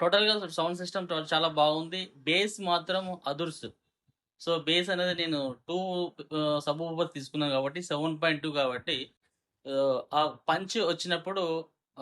టోటల్‌గా sound system చాలా బాగుంది. బేస్ మాత్రం అదుర్స్. సో, బేస్ అనేది నేను 2 సబ్ వూఫర్ తీసుకున్నాను కాబట్టి 7.2 కాబట్టి ఆ పంచ్ వచ్చినప్పుడు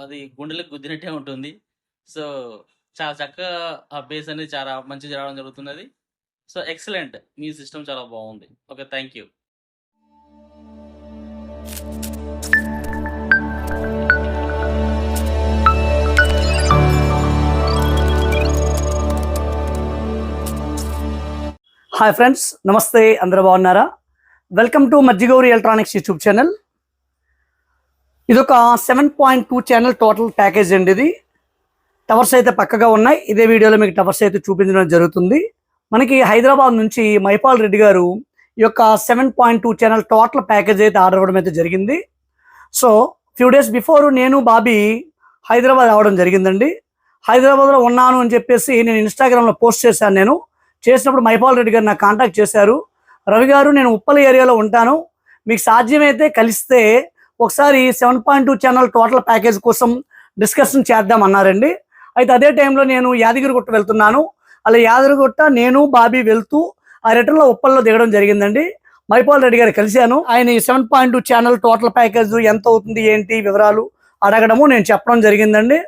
అది గుండెలకు గుద్దినట్టే ఉంటుంది. సో, చాలా చక్కగా ఆ బేస్ అనేది చాలా మంచిగా రావడం జరుగుతున్నది. So, excellent. మీ సిస్టమ్ చాలా బాగుంది. Okay. Thank you. Hi friends, నమస్తే. అందరూ బాగున్నారా? Welcome to Majjigouri electronics YouTube channel. ఇదొక 7.2 ఛానల్ టోటల్ ప్యాకేజ్ అండి. ఇది టవర్స్ అయితే పక్కగా ఉన్నాయి. ఇదే వీడియోలో మీకు టవర్స్ అయితే చూపించడం జరుగుతుంది. మనకి హైదరాబాద్ నుంచి మైపాల్ రెడ్డి గారు ఈ యొక్క 7.2 ఛానల్ టోటల్ ప్యాకేజ్ అయితే ఆర్డర్ ఇవ్వడం అయితే జరిగింది. సో ఫ్యూ డేస్ బిఫోర్ నేను బాబీ హైదరాబాద్ రావడం జరిగిందండి. హైదరాబాద్లో ఉన్నాను అని చెప్పేసి నేను ఇన్స్టాగ్రామ్లో పోస్ట్ చేశాను. చేసినప్పుడు మైపాల్ రెడ్డి గారు నాకు కాంటాక్ట్ చేశారు. రవి గారు, నేను ఉప్పల్ ఏరియాలో ఉంటాను, మీకు సాధ్యమైతే కలిస్తే ఒకసారి 7.2 ఛానల్ టోటల్ ప్యాకేజ్ కోసం డిస్కషన్ చేద్దాం అన్నారండి. అయితే అదే టైంలో నేను యాదగిరిగుట్ట వెళ్తున్నాను. అలా యాదగిరిగుట్ట నేను బాబీ వెళ్తూ ఆ రిటర్న్లో ఉప్పల్లో దిగడం జరిగిందండి. మైపాల్ రెడ్డి గారు కలిశాను. ఆయన ఈ 7.2 ఛానల్ టోటల్ ప్యాకేజ్ ఎంత అవుతుంది ఏంటి వివరాలు అడగడము నేను చెప్పడం జరిగిందండి.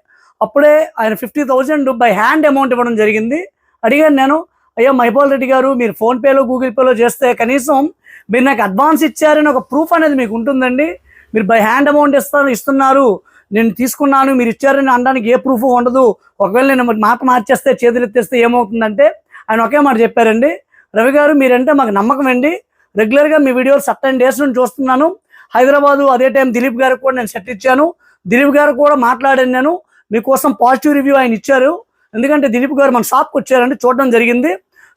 అప్పుడే ఆయన 50,000 బై హ్యాండ్ అమౌంట్ ఇవ్వడం జరిగింది. అడిగాను నేను, అయ్యో మైపాల్ రెడ్డి గారు, మీరు ఫోన్పేలో గూగుల్ పేలో చేస్తే కనీసం మీరు నాకు అడ్వాన్స్ ఇచ్చారని ఒక ప్రూఫ్ అనేది మీకు ఉంటుందండి. మీరు బై హ్యాండ్ అమౌంట్ ఇస్తున్నారు, నేను తీసుకున్నాను, మీరు ఇచ్చారని అనడానికి ఏ ప్రూఫ్ ఉండదు. ఒకవేళ నేను మాట మార్చేస్తే, చేతులు ఎత్తేస్తే ఏమవుతుందంటే ఆయన ఒకే మాట చెప్పారండి, రవి గారు మీరంటే మాకు నమ్మకం అండి, రెగ్యులర్గా మీ వీడియోలు సర్టెన్ డేస్ నుంచి చూస్తున్నాను. హైదరాబాదు అదే టైం దిలీప్ గారికి కూడా నేను సెట్ ఇచ్చాను. దిలీప్ గారు కూడా మాట్లాడాను నేను, మీకోసం పాజిటివ్ రివ్యూ ఆయన ఇచ్చారు. ఎందుకంటే దిలీప్ గారు మన షాప్కి వచ్చారండి, చూడడం జరిగింది.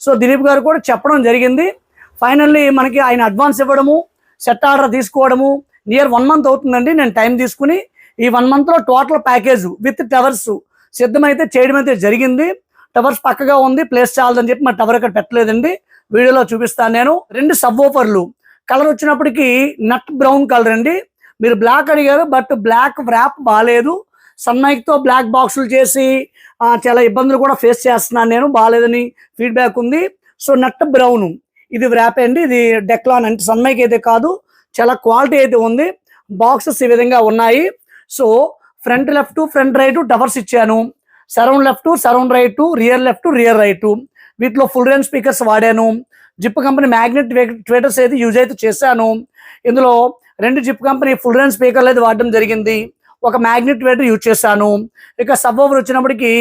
సో దిలీప్ గారు కూడా చెప్పడం జరిగింది. ఫైనల్లీ మనకి ఆయన అడ్వాన్స్ ఇవ్వడము, సెట్ ఆర్డర్ తీసుకోవడము నియర్ 1 మంత్ అవుతుందండి. నేను టైం తీసుకుని ఈ 1 మంత్లో టోటల్ ప్యాకేజ్ విత్ టవర్స్ సిద్ధమైతే చేయడం అయితే జరిగింది. టవర్స్ పక్కగా ఉంది, ప్లేస్ చాలదని చెప్పి మా టవర్ ఇక్కడ పెట్టలేదండి. వీడియోలో చూపిస్తాను నేను. 2 సబ్ వూఫర్లు, కలర్ వచ్చినప్పటికీ నట్ బ్రౌన్ కలర్ అండి. మీరు బ్లాక్ అడిగారు, బట్ బ్లాక్ వ్రాప్ బాగాలేదు. సన్మైక్తో బ్లాక్ బాక్సులు చేసి చాలా ఇబ్బందులు కూడా ఫేస్ చేస్తున్నాను నేను, బాగాలేదని ఫీడ్బ్యాక్ ఉంది. సో నట్ బ్రౌన్ ఇది వ్రాప్ అండి. ఇది డెక్లాన్ అంటే సన్మైక్ అయితే కాదు, చాలా క్వాలిటీ అయితే ఉంది. బాక్సెస్ ఈ విధంగా ఉన్నాయి. So front left, front right towers ఇచ్చాను. Surround left, surround right, rear left, rear right. వీటిలో ఫుల్ రేంజ్ స్పీకర్స్ వాడాను. జిప్ కంపెనీ మ్యాగ్నెట్ ట్వేటర్స్ అయితే యూజ్ అయితే చేశాను. ఇందులో 2 జిప్ కంపెనీ ఫుల్ రేంజ్ స్పీకర్లు అయితే వాడడం జరిగింది. ఒక మ్యాగ్నెట్ వేటర్ యూజ్ చేశాను. ఇక సబ్ ఓవర్ వచ్చినప్పటికి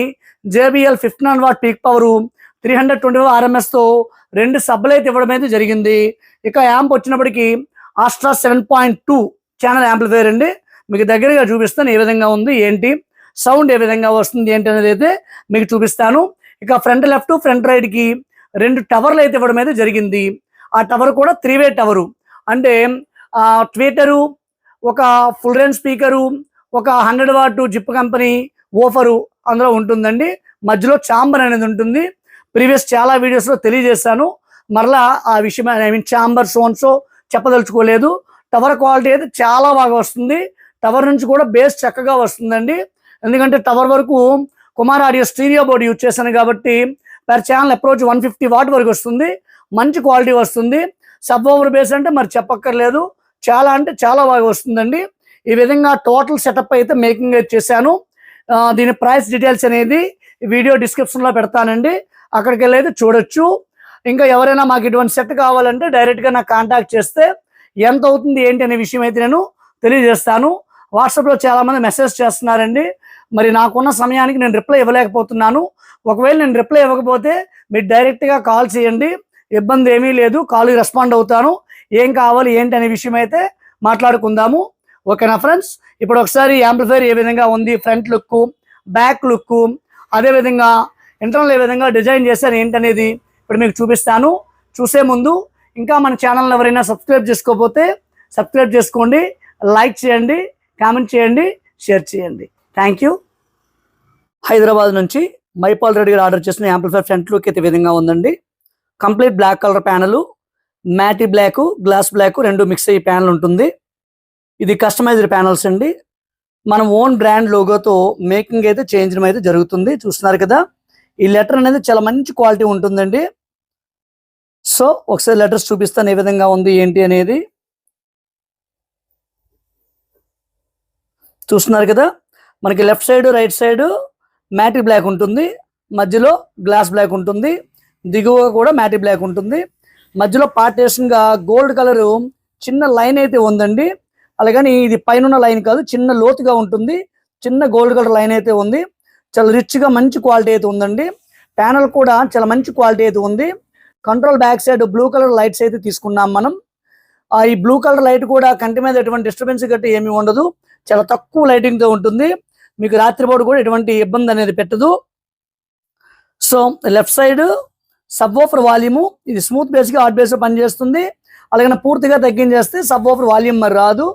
JBL 1500 వాట్ పీక్ పవరు 325 RMSతో 2 సబ్బులు అయితే ఇవ్వడం అయితే జరిగింది. ఇక యాంప్ వచ్చినప్పటికి ఆస్ట్రా 7.2 ఛానల్ యాంప్లిఫైర్ అండి. మీకు దగ్గరగా చూపిస్తాను ఏ విధంగా ఉంది ఏంటి, సౌండ్ ఏ విధంగా వస్తుంది ఏంటి అనేది అయితే మీకు చూపిస్తాను. ఇక ఫ్రంట్ లెఫ్ట్, ఫ్రంట్ రైట్కి 2 టవర్లు అయితే ఇవ్వడం అయితే జరిగింది. ఆ టవర్ కూడా 3-వే టవరు, అంటే ట్వీటరు, ఒక ఫుల్ రేంజ్ స్పీకరు, ఒక 100 వాట్ జిప్ కంపెనీ ఓఫరు అందులో ఉంటుందండి. మధ్యలో ఛాంబర్ అనేది ఉంటుంది. ప్రీవియస్ చాలా వీడియోస్లో తెలియజేశాను, మరలా ఆ విషయం ఛాంబర్ సోన్సో చెప్పదలుచుకోలేదు. టవర్ క్వాలిటీ అయితే చాలా బాగా వస్తుంది. టవర్ నుంచి కూడా బేస్ చక్కగా వస్తుందండి. ఎందుకంటే టవర్ వరకు Kumar audio stereo board use చేశాను కాబట్టి పర్ ఛానల్ అప్రోచ్ 150 వాట్ వరకు వస్తుంది. మంచి క్వాలిటీ వస్తుంది. సబ్ ఓవర్ బేస్ అంటే మరి చెప్పక్కర్లేదు, చాలా అంటే చాలా బాగా వస్తుందండి. ఈ విధంగా టోటల్ సెటప్ అయితే మేకింగ్ అయితే చేశాను. దీని ప్రైస్ డీటెయిల్స్ అనేది వీడియో డిస్క్రిప్షన్లో పెడతానండి, అక్కడికి వెళ్ళి చూడొచ్చు. ఇంకా ఎవరైనా మాకు ఇటువంటి సెట్ కావాలంటే డైరెక్ట్గా నాకు కాంటాక్ట్ చేస్తే ఎంత అవుతుంది ఏంటి అనే విషయం అయితే నేను తెలియజేస్తాను. వాట్సాప్లో చాలామంది మెసేజ్ చేస్తున్నారండి, మరి నాకున్న సమయానికి నేను రిప్లై ఇవ్వలేకపోతున్నాను. ఒకవేళ నేను రిప్లై ఇవ్వకపోతే మీరు డైరెక్ట్గా కాల్ చేయండి, ఇబ్బంది ఏమీ లేదు, కాల్కి రెస్పాండ్ అవుతాను. ఏం కావాలి ఏంటి అనే విషయం అయితే మాట్లాడుకుందాము. ఓకేనా ఫ్రెండ్స్? ఇప్పుడు ఒకసారి యాంప్లిఫైర్ ఏ విధంగా ఉంది, ఫ్రంట్ లుక్, బ్యాక్ లుక్, అదేవిధంగా ఇంటర్నల్ ఏ విధంగా డిజైన్ చేశారు ఏంటనేది ఇప్పుడు మీకు చూపిస్తాను. చూసే ముందు ఇంకా మన ఛానల్ని ఎవరైనా సబ్స్క్రైబ్ చేసుకోకపోతే సబ్స్క్రైబ్ చేసుకోండి, లైక్ చేయండి, కామెంట్ చేయండి, షేర్ చేయండి. Thank you. హైదరాబాద్ నుంచి మైపాల్ రెడ్డి గారు ఆర్డర్ చేసిన యాంప్లిఫైర్ ఫ్రంట్ లుక్ అయితే ఈ విధంగా ఉందండి. Complete block colour panel, మ్యాటీ black, glass black 2 mix అయ్యే ప్యానల్ ఉంటుంది. ఇది కస్టమైజ్డ్ ప్యానల్స్ అండి. మన ఓన్ బ్రాండ్ లోగోతో మేకింగ్ అయితే చేయించడం అయితే జరుగుతుంది. చూస్తున్నారు కదా, ఈ లెటర్ అనేది చాలా మంచి క్వాలిటీ ఉంటుందండి. సో ఒకసారి లెటర్స్ చూపిస్తాను ఏ విధంగా ఉంది ఏంటి అనేది. చూస్తున్నారు కదా, మనకి left side right side మ్యాటీ black ఉంటుంది, మధ్యలో గ్లాస్ బ్లాక్ ఉంటుంది, దిగువ కూడా మ్యాటీ బ్లాక్ ఉంటుంది. మధ్యలో పార్టేషన్గా గోల్డ్ కలరు చిన్న లైన్ అయితే ఉందండి. అలాగని ఇది పైన లైన్ కాదు, చిన్న లోతుగా ఉంటుంది, చిన్న గోల్డ్ కలర్ లైన్ అయితే ఉంది. చాలా రిచ్గా మంచి క్వాలిటీ అయితే ఉందండి. ప్యానల్ కూడా చాలా మంచి క్వాలిటీ అయితే ఉంది. Control back side blue colour lights అయితే తీసుకున్నాం మనం. ఈ బ్లూ కలర్ లైట్ కూడా కంటి మీద ఎటువంటి డిస్టర్బెన్స్ గట్టి ఏమీ ఉండదు, చాలా తక్కువ లైటింగ్తో ఉంటుంది. మీకు రాత్రిపూట కూడా ఎటువంటి ఇబ్బంది అనేది పెట్టదు. So left side sub woofer volume, ఇది స్మూత్ బేస్గా హాట్ బేస్గా పనిచేస్తుంది. అలాగే పూర్తిగా తగ్గించేస్తే సబ్ వూఫర్ వాల్యూమ్ మరి రాదు.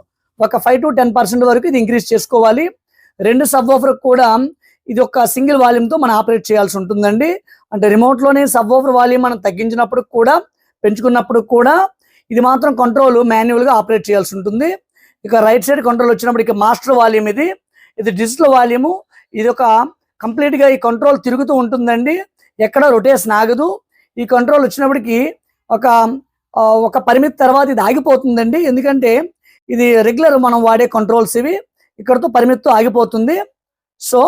ఒక 5 to 10% వరకు ఇది ఇంక్రీజ్ చేసుకోవాలి. రెండు సబ్ వూఫర్ కూడా ఇది ఒక సింగిల్ వాల్యూమ్తో మనం ఆపరేట్ చేయాల్సి ఉంటుందండి. అంటే రిమోట్లోనే సబ్ వూఫర్ వాల్యూమ్ మనం తగ్గించినప్పుడు కూడా పెంచుకున్నప్పుడు కూడా ఇది మాత్రం కంట్రోల్ మాన్యువల్గా ఆపరేట్ చేయాల్సి ఉంటుంది. ఇక రైట్ సైడ్ కంట్రోల్ వచ్చినప్పుడు ఇక మాస్టర్ వాల్యూమ్, ఇది డిజిటల్ వాల్యూము. ఇది ఒక కంప్లీట్గా ఈ కంట్రోల్ తిరుగుతూ ఉంటుందండి, ఎక్కడ రొటేషన్ ఆగదు. ఈ కంట్రోల్ వచ్చినప్పటికి ఒక పరిమితి తర్వాత ఇది ఆగిపోతుందండి. ఎందుకంటే ఇది రెగ్యులర్ మనం వాడే కంట్రోల్స్, ఇవి ఇక్కడతో పరిమితితో ఆగిపోతుంది. సో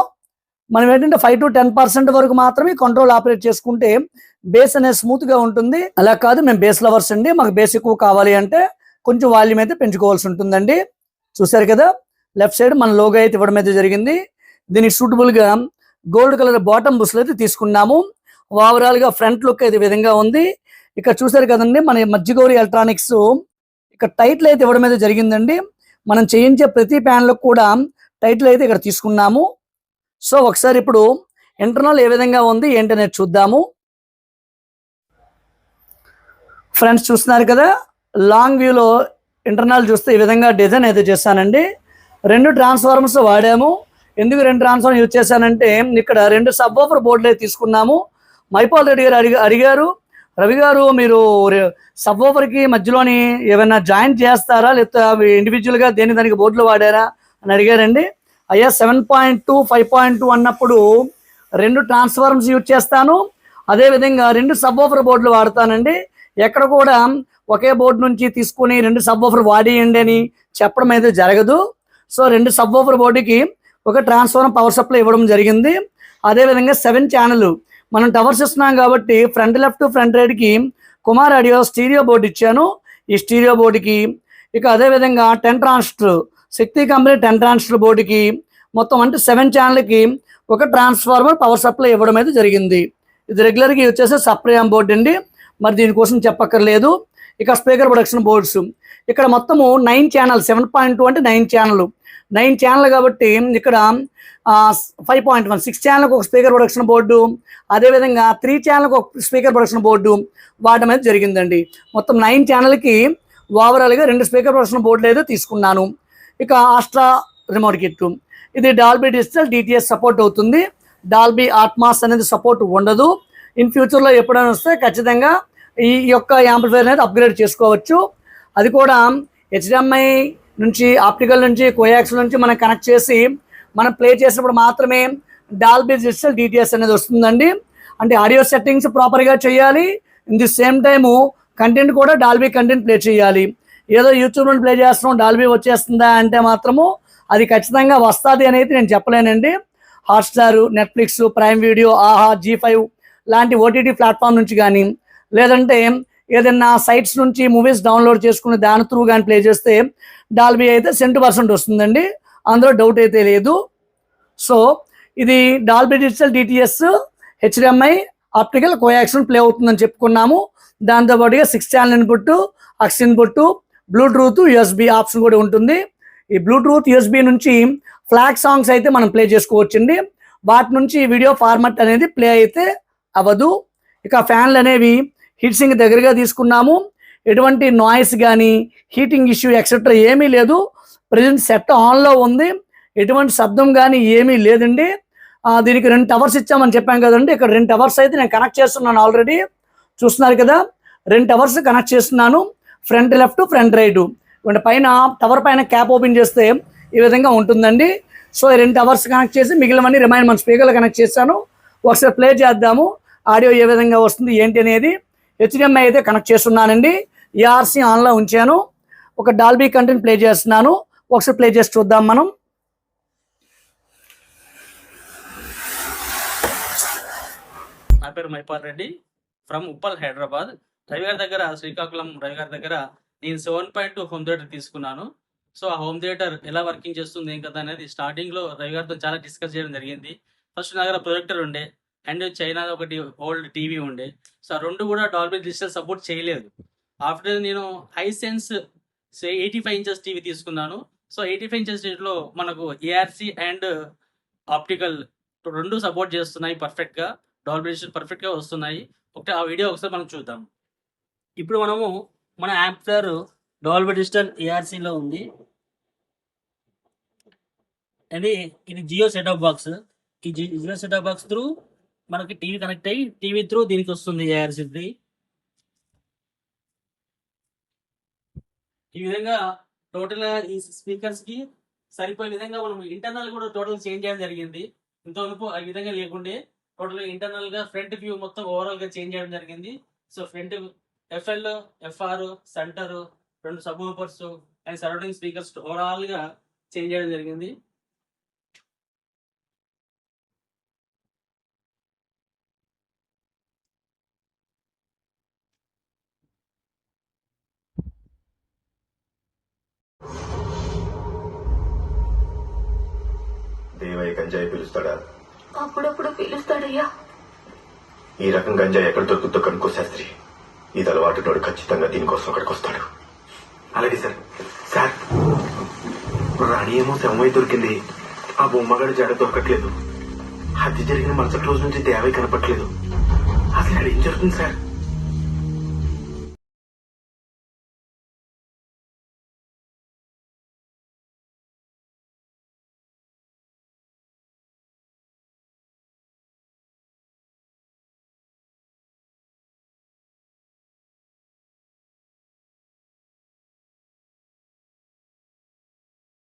మనం ఏంటంటే 5 to 10% వరకు మాత్రమే కంట్రోల్ ఆపరేట్ చేసుకుంటే బేస్ అనేది స్మూత్గా ఉంటుంది. అలా కాదు, మేము బేస్ లవర్స్ అండి, మాకు బేస్ ఎక్కువ కావాలి అంటే కొంచెం వాల్యూమ్ అయితే పెంచుకోవాల్సి ఉంటుందండి. చూసారు కదా, లెఫ్ట్ సైడ్ మన లోగో అయితే ఇవ్వడం అయితే జరిగింది. దీనికి సూటబుల్గా గోల్డ్ కలర్ బాటమ్ బుస్లు అయితే తీసుకున్నాము. ఓవరాల్గా ఫ్రంట్ లుక్ అయితే ఈ విధంగా ఉంది. ఇక్కడ చూసారు కదండి, మన మజ్జిగౌరి ఎలక్ట్రానిక్స్ ఇక్కడ టైటిల్ అయితే ఇవ్వడం అయితే జరిగిందండి. మనం చేయించే ప్రతి ప్యాన్లకు కూడా టైటిల్ అయితే ఇక్కడ తీసుకున్నాము. సో ఒకసారి ఇప్పుడు ఇంటర్నల్ ఏ విధంగా ఉంది ఏంటనేది చూద్దాము. ఫ్రెండ్స్ చూస్తున్నారు కదా, లాంగ్ వ్యూలో ఇంటర్నల్ చూస్తే ఈ విధంగా డిజైన్ అయితే చేశానండి. 2 ట్రాన్స్ఫార్మర్స్ వాడాము. ఎందుకు 2 ట్రాన్స్ఫార్మర్ యూజ్ చేశానంటే ఇక్కడ 2 సబ్ వూఫర్ బోర్డులు అయితే తీసుకున్నాము. మైపాల్ రెడ్డి గారు అడిగారు, రవి గారు మీరు సబ్ వూఫర్కి మధ్యలోని ఏమైనా జాయింట్ చేస్తారా, లేకపోతే ఇండివిజువల్గా దానికి బోర్డులు వాడారా అని అడిగారండి. అయ్యా 7.2 5.2 అన్నప్పుడు 2 ట్రాన్స్ఫార్మర్స్ యూజ్ చేస్తాను, అదేవిధంగా 2 సబ్ వూఫర్ బోర్డులు వాడతానండి. ఎక్కడ కూడా ఒకే బోర్డు నుంచి తీసుకుని 2 సబ్ వూఫర్ వాడేయండి అని చెప్పడం అయితే జరగదు. సో 2 సబ్ వూఫర్ బోర్డుకి ఒక ట్రాన్స్ఫార్మర్ పవర్ సప్లై ఇవ్వడం జరిగింది. అదేవిధంగా 7 ఛానల్ మనం టవర్స్ ఇస్తున్నాం కాబట్టి ఫ్రంట్ లెఫ్ట్ ఫ్రంట్ రైట్కి కుమార్ ఆడియో స్టీరియో బోర్డు ఇచ్చాను. ఈ స్టీరియో బోర్డుకి ఇక అదేవిధంగా 10 ట్రాన్సిస్టర్ శక్తి కంపెనీ 10 ట్రాన్సిస్టర్ బోర్డుకి మొత్తం అంటే 7 ఛానల్కి ఒక ట్రాన్స్ఫార్మర్ పవర్ సప్లై ఇవ్వడం అయితే జరిగింది. ఇది రెగ్యులర్గా వచ్చేసి సప్రయామ్ బోర్డు అండి, మరి దీనికోసం చెప్పక్కర్లేదు. ఇక స్పీకర్ ప్రొడక్షన్ బోర్డ్స్ ఇక్కడ మొత్తము 9 ఛానల్, 7.2 అంటే 9 ఛానల్ కాబట్టి ఇక్కడ 5.1 6 ఛానల్కి ఒక స్పీకర్ ప్రొడక్షన్ బోర్డు, అదేవిధంగా 3 ఛానల్కి ఒక స్పీకర్ ప్రొడక్షన్ బోర్డు వాడడం అయితే జరిగిందండి. మొత్తం 9 ఛానల్కి ఓవరాల్గా 2 స్పీకర్ ప్రొడక్షన్ బోర్డులు అయితే తీసుకున్నాను. ఇక ఆస్ట్రా రిమోట్ కిట్, ఇది డాల్బీ డిజిటల్ DTS సపోర్ట్ అవుతుంది, డాల్బీ అట్మాస్ అనేది సపోర్ట్ ఉండదు. ఇన్ ఫ్యూచర్లో ఎప్పుడైనా వస్తే ఖచ్చితంగా ఈ యొక్క యాంప్లిఫైర్ అనేది అప్గ్రేడ్ చేసుకోవచ్చు. అది కూడా HDMI నుంచి ఆప్టికల్ నుంచి కోయాక్స్ నుంచి మనం కనెక్ట్ చేసి మనం ప్లే చేసినప్పుడు మాత్రమే డాల్బీ డిజిటల్ DTS అనేది వస్తుందండి. అంటే ఆడియో సెట్టింగ్స్ ప్రాపర్గా చేయాలి, in the same time content కూడా డాల్బీ కంటెంట్ ప్లే చేయాలి. ఏదో యూట్యూబ్లో ప్లే చేస్తున్నాం డాల్బీ వచ్చేస్తుందా అంటే మాత్రము అది ఖచ్చితంగా వస్తుంది అనేది నేను చెప్పలేనండి. హాట్స్టార్, నెట్ఫ్లిక్స్, ప్రైమ్ వీడియో, ఆహా, G5 లాంటి OTT ప్లాట్ఫామ్ నుంచి కానీ లేదంటే ఏదైనా సైట్స్ నుంచి మూవీస్ డౌన్లోడ్ చేసుకుని దాని త్రూ కానీ ప్లే చేస్తే డాల్బీ అయితే 100% వస్తుందండి, అందులో డౌట్ అయితే లేదు. సో ఇది Dolby digital DTS HDMI optical coaxial play అవుతుందని చెప్పుకున్నాము. దాంతోపాటుగా 6 channel input, aux input, Bluetooth USB option కూడా ఉంటుంది. ఈ బ్లూటూత్ USB నుంచి ఫ్లాగ్ సాంగ్స్ అయితే మనం ప్లే చేసుకోవచ్చండి. వాటి నుంచి వీడియో ఫార్మాట్ అనేది ప్లే అయితే అవ్వదు. ఇక ఫ్యాన్లు అనేవి హీట్ సింక్ దగ్గరగా తీసుకున్నాము, ఎటువంటి నాయిస్ కానీ హీటింగ్ ఇష్యూ ఎక్సెట్రా ఏమీ లేదు. ప్రజెంట్ సెట్ ఆన్లో ఉంది, ఎటువంటి శబ్దం కానీ ఏమీ లేదండి. దీనికి 2 టవర్స్ ఇచ్చామని చెప్పాం కదండి, ఇక్కడ 2 టవర్స్ అయితే నేను కనెక్ట్ చేస్తున్నాను. ఆల్రెడీ చూస్తున్నారు కదా, 2 టవర్స్ కనెక్ట్ చేస్తున్నాను, ఫ్రంట్ లెఫ్ట్ ఫ్రంట్ రైట్. పైన టవర్ పైన క్యాప్ ఓపెన్ చేస్తే ఈ విధంగా ఉంటుందండి. సో ఈ 2 టవర్స్ కనెక్ట్ చేసి మిగిలినవన్నీ రిమైన్ మన స్పీకర్లు కనెక్ట్ చేశాను. ఒకసారి ప్లే చేద్దాము ఆడియో ఏ విధంగా వస్తుంది ఏంటి అనేది. హెచ్డిఎంఐ అయితే కనెక్ట్ చేస్తున్నానండి. ERC ఆన్లో ఉంచాను. ఒక డాల్బీ కంటెంట్ ప్లే చేస్తున్నాను. ఒకసారి ప్లే చేసి చూద్దాం మనం. నా పేరు మైపాల్ రెడ్డి ఫ్రమ్ ఉప్పల్, హైదరాబాద్. రవి గారి దగ్గర, శ్రీకాకుళం రవి గారి దగ్గర నేను 7.2 హోమ్ థియేటర్ తీసుకున్నాను. సో ఆ హోమ్ థియేటర్ ఎలా వర్కింగ్ చేస్తుంది ఏం కదా అనేది స్టార్టింగ్లో రవి గారితో చాలా డిస్కస్ చేయడం జరిగింది. ఫస్ట్ నా దగ్గర ప్రొజెక్టర్ ఉండే అండ్ చైనా ఒకటి ఓల్డ్ టీవీ ఉండే. సో ఆ 2 కూడా డాల్బీ డిజిటల్ సపోర్ట్ చేయలేదు. ఆఫ్టర్ నేను హైసెన్స్ 85 ఇంచెస్ టీవీ తీసుకున్నాను. సో 85 ఇంచెస్ టీవీలో మనకు ARC అండ్ ఆప్టికల్ 2 సపోర్ట్ చేస్తున్నాయి పర్ఫెక్ట్గా. డాల్బీ డిజిటల్ పర్ఫెక్ట్గా వస్తున్నాయి. ఒకటి ఆ వీడియో ఒకసారి మనం చూద్దాం. ఇప్పుడు మనము మన యాంప్లిఫైయర్ డాల్బీ డిజిటల్ ARCలో ఉంది. ఇది జియో సెటప్ బాక్స్. ఈ జియో సెటప్ బాక్స్ త్రూ మనకి టీవీ కనెక్ట్ అయ్యి టీవీ త్రూ దీనికి వస్తుంది ARC3. ఈ విధంగా టోటల్ ఈ స్పీకర్స్ కి సరిపోయే విధంగా మనం ఇంటర్నల్ కూడా టోటల్ చేంజ్ చేయడం జరిగింది. ఇంతవరకు ఆ విధంగా లేకుండే టోటల్ ఇంటర్నల్ గా ఫ్రంట్ వ్యూ మొత్తం ఓవరాల్ గా చేంజ్ చేయడం జరిగింది. So front FL, FR, centre, 2 sub woofers and surrounding speakers overall గా చేంజ్ చేయడం జరిగింది. దేవయ్య గంజాయి పిలుస్తాడా? అప్పుడప్పుడు పిలుస్తాడయ్యా. ఈ రకం గంజాయి ఎక్కడ దొరుకుతుందో కనుక్కో శాస్త్రి. ఇది అలవాటు నోడు ఖచ్చితంగా దీనికోసం అక్కడికి వస్తాడు. అలాగే సార్. సార్, రాణి ఏమో శవమై దొరికింది. ఆ బొమ్మగాడు జాడ దొరకట్లేదు. హత్య జరిగిన మరుసటి రోజు నుంచి దేవయ్య కనపట్లేదు. అసలు ఇక్కడ ఏం జరుగుతుంది సార్?